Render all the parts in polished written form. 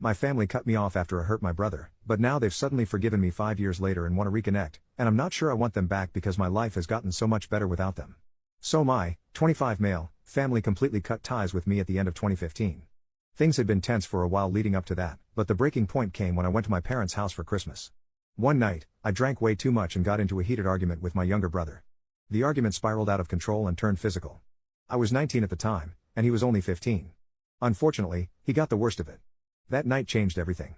My family cut me off after I hurt my brother, but now they've suddenly forgiven me 5 years later and want to reconnect, and I'm not sure I want them back because my life has gotten so much better without them. So my, 25 male, family completely cut ties with me at the end of 2015. Things had been tense for a while leading up to that, but the breaking point came when I went to my parents' house for Christmas. One night, I drank way too much and got into a heated argument with my younger brother. The argument spiraled out of control and turned physical. I was 19 at the time, and he was only 15. Unfortunately, he got the worst of it. That night changed everything.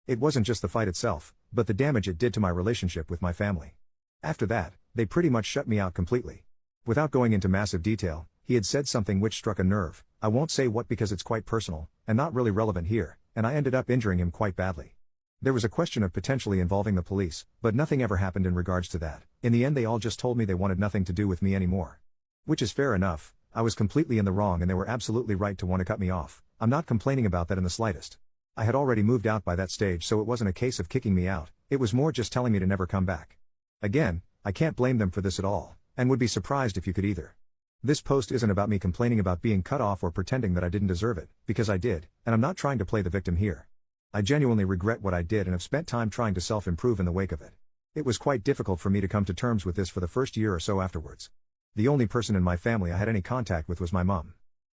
It wasn't just the fight itself, but the damage it did to my relationship with my family. After that, they pretty much shut me out completely. Without going into massive detail, he had said something which struck a nerve. I won't say what because it's quite personal, and not really relevant here, and I ended up injuring him quite badly. There was a question of potentially involving the police, but nothing ever happened in regards to that. In the end they all just told me they wanted nothing to do with me anymore. Which is fair enough. I was completely in the wrong and they were absolutely right to want to cut me off. I'm not complaining about that in the slightest. I had already moved out by that stage, so it wasn't a case of kicking me out, it was more just telling me to never come back. Again, I can't blame them for this at all, and would be surprised if you could either. This post isn't about me complaining about being cut off or pretending that I didn't deserve it, because I did, and I'm not trying to play the victim here. I genuinely regret what I did and have spent time trying to self-improve in the wake of it. It was quite difficult for me to come to terms with this for the first year or so afterwards. The only person in my family I had any contact with was my mom.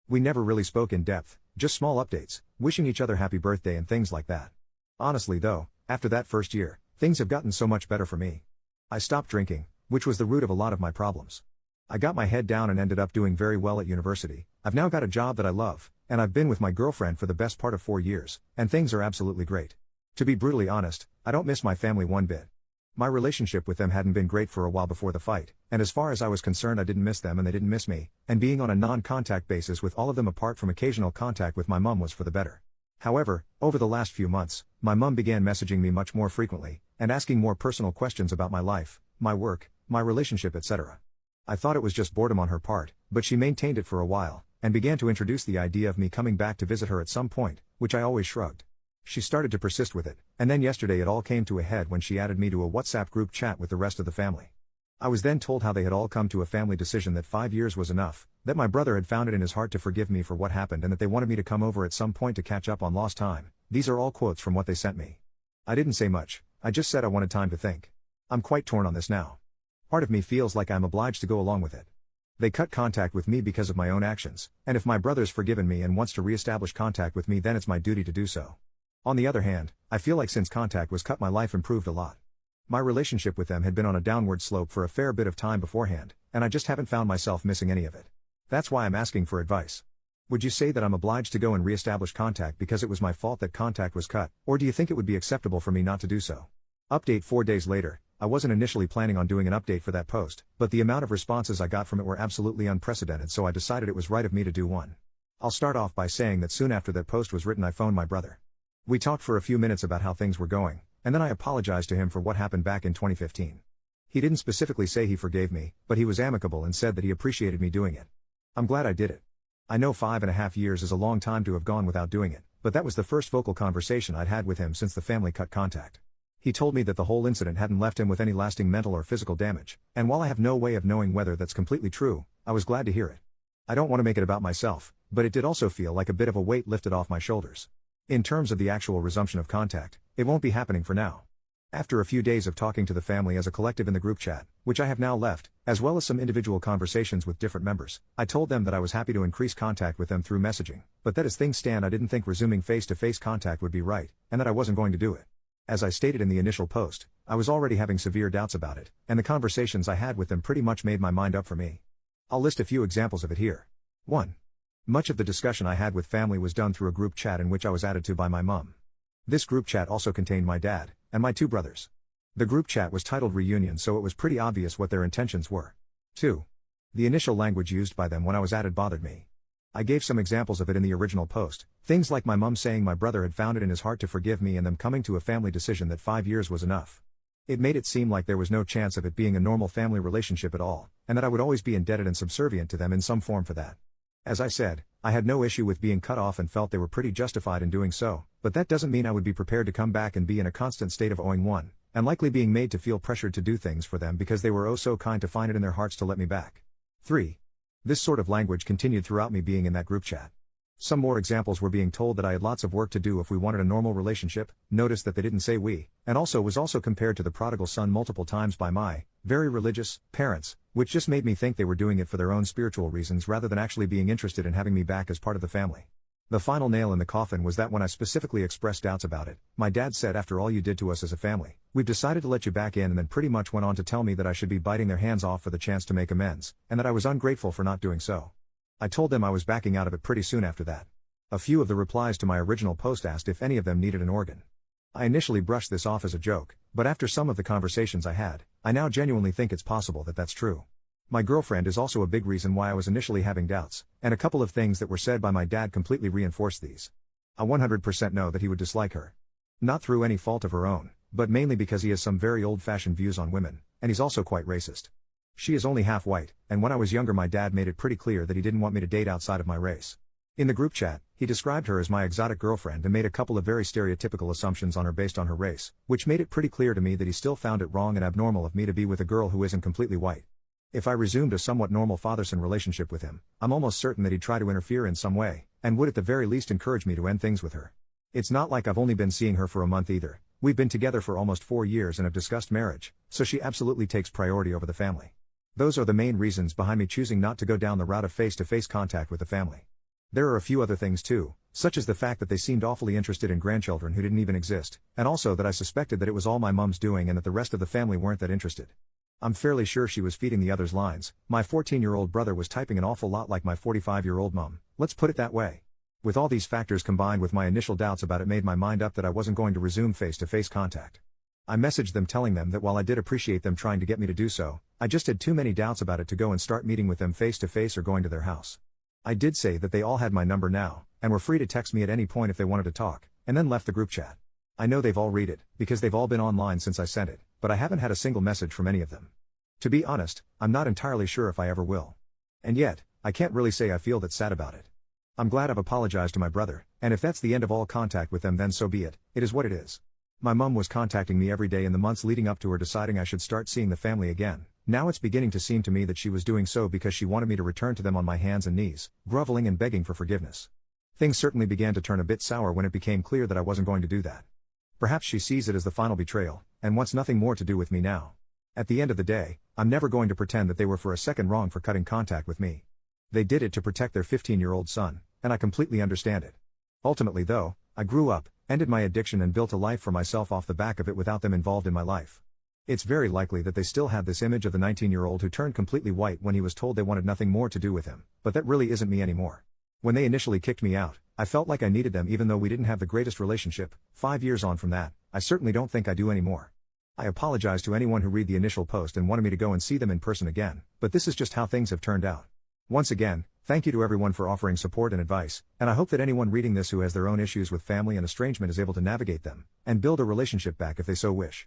We never really spoke in depth, just small updates, wishing each other happy birthday and things like that. Honestly though, after that first year, things have gotten so much better for me. I stopped drinking, which was the root of a lot of my problems. I got my head down and ended up doing very well at university. I've now got a job that I love, and I've been with my girlfriend for the best part of 4 years, and things are absolutely great. To be brutally honest, I don't miss my family one bit. My relationship with them hadn't been great for a while before the fight, and as far as I was concerned I didn't miss them and they didn't miss me, and being on a non-contact basis with all of them apart from occasional contact with my mom was for the better. However, over the last few months, my mom began messaging me much more frequently, and asking more personal questions about my life, my work, my relationship, etc. I thought it was just boredom on her part, but she maintained it for a while, and began to introduce the idea of me coming back to visit her at some point, which I always shrugged. She started to persist with it, and then yesterday it all came to a head when she added me to a WhatsApp group chat with the rest of the family. I was then told how they had all come to a family decision that 5 years was enough, that my brother had found it in his heart to forgive me for what happened and that they wanted me to come over at some point to catch up on lost time. These are all quotes from what they sent me. I didn't say much, I just said I wanted time to think. I'm quite torn on this now. Part of me feels like I'm obliged to go along with it. They cut contact with me because of my own actions, and if my brother's forgiven me and wants to re-establish contact with me then it's my duty to do so. On the other hand, I feel like since contact was cut my life improved a lot. My relationship with them had been on a downward slope for a fair bit of time beforehand, and I just haven't found myself missing any of it. That's why I'm asking for advice. Would you say that I'm obliged to go and re-establish contact because it was my fault that contact was cut, or do you think it would be acceptable for me not to do so? Update 4 days later. I wasn't initially planning on doing an update for that post, but the amount of responses I got from it were absolutely unprecedented, so I decided it was right of me to do one. I'll start off by saying that soon after that post was written I phoned my brother. We talked for a few minutes about how things were going, and then I apologized to him for what happened back in 2015. He didn't specifically say he forgave me, but he was amicable and said that he appreciated me doing it. I'm glad I did it. I know 5.5 years is a long time to have gone without doing it, but that was the first vocal conversation I'd had with him since the family cut contact. He told me that the whole incident hadn't left him with any lasting mental or physical damage, and while I have no way of knowing whether that's completely true, I was glad to hear it. I don't want to make it about myself, but it did also feel like a bit of a weight lifted off my shoulders. In terms of the actual resumption of contact, it won't be happening for now. After a few days of talking to the family as a collective in the group chat, which I have now left, as well as some individual conversations with different members, I told them that I was happy to increase contact with them through messaging, but that as things stand I didn't think resuming face-to-face contact would be right, and that I wasn't going to do it. As I stated in the initial post, I was already having severe doubts about it, and the conversations I had with them pretty much made my mind up for me. I'll list a few examples of it here. 1. Much of the discussion I had with family was done through a group chat in which I was added to by my mom. This group chat also contained my dad, and my 2 brothers. The group chat was titled Reunion, so it was pretty obvious what their intentions were. 2. The initial language used by them when I was added bothered me. I gave some examples of it in the original post, things like my mum saying my brother had found it in his heart to forgive me and them coming to a family decision that 5 years was enough. It made it seem like there was no chance of it being a normal family relationship at all, and that I would always be indebted and subservient to them in some form for that. As I said, I had no issue with being cut off and felt they were pretty justified in doing so, but that doesn't mean I would be prepared to come back and be in a constant state of owing one, and likely being made to feel pressured to do things for them because they were oh so kind to find it in their hearts to let me back. 3. This sort of language continued throughout me being in that group chat. Some more examples were being told that I had lots of work to do if we wanted a normal relationship, noticed that they didn't say we, and also was compared to the prodigal son multiple times by my, very religious, parents, which just made me think they were doing it for their own spiritual reasons rather than actually being interested in having me back as part of the family. The final nail in the coffin was that when I specifically expressed doubts about it, my dad said, after all you did to us as a family, we've decided to let you back in, and then pretty much went on to tell me that I should be biting their hands off for the chance to make amends, and that I was ungrateful for not doing so. I told them I was backing out of it pretty soon after that. A few of the replies to my original post asked if any of them needed an organ. I initially brushed this off as a joke, but after some of the conversations I had, I now genuinely think it's possible that that's true. My girlfriend is also a big reason why I was initially having doubts, and a couple of things that were said by my dad completely reinforced these. I 100% know that he would dislike her. Not through any fault of her own, but mainly because he has some very old-fashioned views on women, and he's also quite racist. She is only half white, and when I was younger my dad made it pretty clear that he didn't want me to date outside of my race. In the group chat, he described her as my exotic girlfriend and made a couple of very stereotypical assumptions on her based on her race, which made it pretty clear to me that he still found it wrong and abnormal of me to be with a girl who isn't completely white. If I resumed a somewhat normal father-son relationship with him, I'm almost certain that he'd try to interfere in some way, and would at the very least encourage me to end things with her. It's not like I've only been seeing her for a month either. We've been together for almost 4 years and have discussed marriage, so she absolutely takes priority over the family. Those are the main reasons behind me choosing not to go down the route of face-to-face contact with the family. There are a few other things too, such as the fact that they seemed awfully interested in grandchildren who didn't even exist, and also that I suspected that it was all my mom's doing and that the rest of the family weren't that interested. I'm fairly sure she was feeding the others lines. My 14-year-old brother was typing an awful lot like my 45-year-old mom, let's put it that way. With all these factors combined with my initial doubts about it made my mind up that I wasn't going to resume face-to-face contact. I messaged them telling them that while I did appreciate them trying to get me to do so, I just had too many doubts about it to go and start meeting with them face-to-face or going to their house. I did say that they all had my number now, and were free to text me at any point if they wanted to talk, and then left the group chat. I know they've all read it, because they've all been online since I sent it, but I haven't had a single message from any of them. To be honest, I'm not entirely sure if I ever will. And yet, I can't really say I feel that sad about it. I'm glad I've apologized to my brother, and if that's the end of all contact with them then so be it, it is what it is. My mum was contacting me every day in the months leading up to her deciding I should start seeing the family again. Now it's beginning to seem to me that she was doing so because she wanted me to return to them on my hands and knees, groveling and begging for forgiveness. Things certainly began to turn a bit sour when it became clear that I wasn't going to do that. Perhaps she sees it as the final betrayal, and wants nothing more to do with me now. At the end of the day, I'm never going to pretend that they were for a second wrong for cutting contact with me. They did it to protect their 15-year-old son, and I completely understand it. Ultimately though, I grew up, ended my addiction and built a life for myself off the back of it without them involved in my life. It's very likely that they still have this image of the 19-year-old who turned completely white when he was told they wanted nothing more to do with him, but that really isn't me anymore. When they initially kicked me out, I felt like I needed them even though we didn't have the greatest relationship. 5 years on from that, I certainly don't think I do anymore. I apologize to anyone who read the initial post and wanted me to go and see them in person again, but this is just how things have turned out. Once again, thank you to everyone for offering support and advice, and I hope that anyone reading this who has their own issues with family and estrangement is able to navigate them, and build a relationship back if they so wish.